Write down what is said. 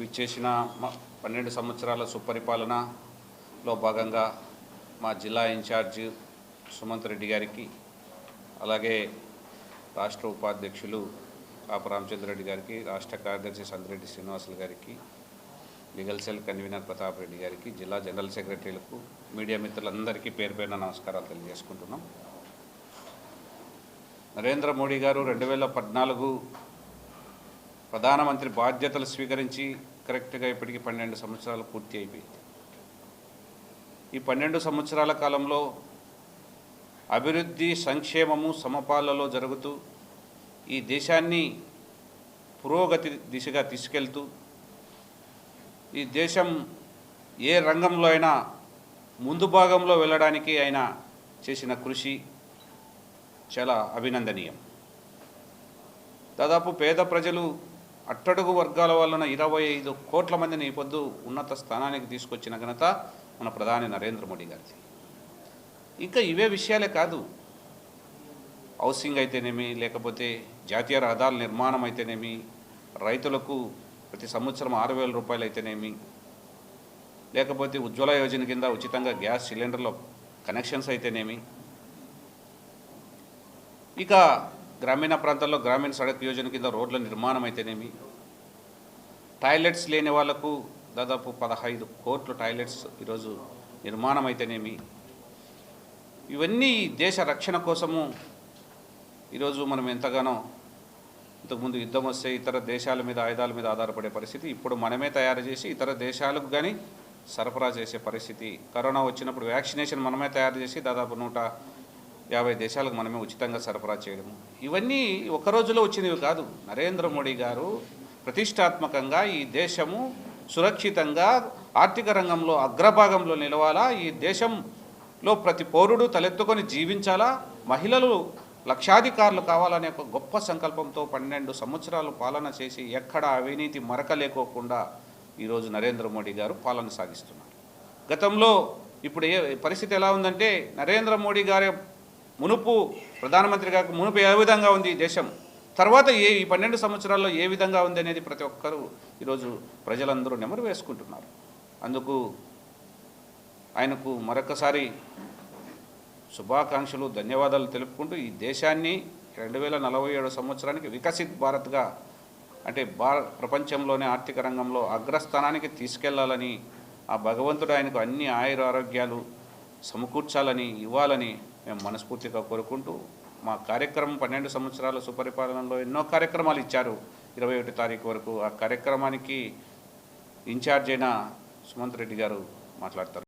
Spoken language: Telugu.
విచ్చేసిన 12 సంవత్సరాల సుపరిపాలనలో భాగంగా మా జిల్లా ఇన్ఛార్జ్ సుమంత్ రెడ్డి గారికి, అలాగే రాష్ట్ర ఉపాధ్యక్షులు కాపు రామచంద్ర రెడ్డి గారికి, రాష్ట్ర కార్యదర్శి సందిరెడ్డి శ్రీనివాసులు గారికి, legal cell convener Pratap Reddy గారికి, జిల్లా జనరల్ సెక్రటరీలకు, మీడియా మిత్రులందరికీ పేరు పేరున నమస్కారాలు తెలియజేసుకుంటున్నాం. నరేంద్ర మోడీ గారు 2014 ప్రధానమంత్రి బాధ్యతలు స్వీకరించి కరెక్ట్గా ఇప్పటికీ 12 సంవత్సరాలు పూర్తి అయిపోయింది. ఈ 12 సంవత్సరాల కాలంలో అభివృద్ధి, సంక్షేమము సమపాలలో జరుగుతూ ఈ దేశాన్ని పురోగతి దిశగా తీసుకెళ్తూ ఈ దేశం ఏ రంగంలో అయినా ముందు భాగంలో వెళ్ళడానికి ఆయన చేసిన కృషి చాలా అభినందనీయం. దాదాపు పేద ప్రజలు, అట్టడుగు వర్గాల వలన 25 కోట్ల మందిని పొద్దు ఉన్నత స్థానానికి తీసుకొచ్చిన ఘనత మన ప్రధాని నరేంద్ర మోడీ గారిది. ఇంకా ఇవే విషయాలే కాదు, హౌసింగ్ అయితేనేమి, లేకపోతే జాతీయ రహదారుల నిర్మాణం అయితేనేమి, రైతులకు ప్రతి సంవత్సరం 6,000 రూపాయలు అయితేనేమి, లేకపోతే ఉజ్వల యోజన కింద ఉచితంగా గ్యాస్ సిలిండర్ల కనెక్షన్స్ అయితేనేమి, ఇక గ్రామీణ ప్రాంతాల్లో గ్రామీణ సడక్ యోజన కింద రోడ్ల నిర్మాణం అయితేనేమి, టాయిలెట్స్ లేని వాళ్లకు దాదాపు 15 కోట్ల టాయిలెట్స్ ఈరోజు నిర్మాణం అయితేనేమి, ఇవన్నీ దేశ రక్షణ కోసము ఈరోజు మనం ఎంతగానో, ఇంతకుముందు యుద్ధం వస్తే ఇతర దేశాల మీద ఆయుధాల మీద ఆధారపడే పరిస్థితి, ఇప్పుడు మనమే తయారు చేసి ఇతర దేశాలకు కానీ సరఫరా చేసే పరిస్థితి. కరోనా వచ్చినప్పుడు వ్యాక్సినేషన్ మనమే తయారు చేసి దాదాపు 150 దేశాలకు మనమే ఉచితంగా సరఫరా చేయడము, ఇవన్నీ ఒక రోజులో వచ్చినవి కాదు. నరేంద్ర మోడీ గారు ప్రతిష్టాత్మకంగా ఈ దేశము సురక్షితంగా ఆర్థిక రంగంలో అగ్రభాగంలో నిలవాలా, ఈ దేశంలో ప్రతి పౌరుడు తలెత్తుకొని జీవించాలా, మహిళలు లక్షాధికారులు కావాలనే ఒక గొప్ప సంకల్పంతో 12 సంవత్సరాలు పాలన చేసి ఎక్కడ అవినీతి మరక లేకోకుండా ఈరోజు నరేంద్ర మోడీ గారు పాలన సాగిస్తున్నారు. గతంలో ఇప్పుడు పరిస్థితి ఎలా ఉందంటే, నరేంద్ర మోడీ గారి మునుపు ప్రధానమంత్రి గారికి మునుపు ఏ విధంగా ఉంది ఈ దేశం, తర్వాత ఈ 12 సంవత్సరాల్లో ఏ విధంగా ఉంది అనేది ప్రతి ఒక్కరూ ఈరోజు ప్రజలందరూ నెమరు వేసుకుంటున్నారు. అందుకు ఆయనకు మరొకసారి శుభాకాంక్షలు, ధన్యవాదాలు తెలుపుకుంటూ ఈ దేశాన్ని 2047 సంవత్సరానికి వికసిత్ భారత్గా, అంటే ప్రపంచంలోనే ఆర్థిక రంగంలో అగ్రస్థానానికి తీసుకెళ్లాలని, ఆ భగవంతుడు ఆయనకు అన్ని ఆయుర ఆరోగ్యాలు సమకూర్చాలని, ఇవ్వాలని మేము మనస్ఫూర్తిగా కోరుకుంటూ, మా కార్యక్రమం 12 సంవత్సరాల సుపరిపాలనలో ఎన్నో కార్యక్రమాలు ఇచ్చారు 21 తారీఖు వరకు. ఆ కార్యక్రమానికి ఇన్ఛార్జ్ అయిన సుమంత్ రెడ్డి గారు మాట్లాడతారు.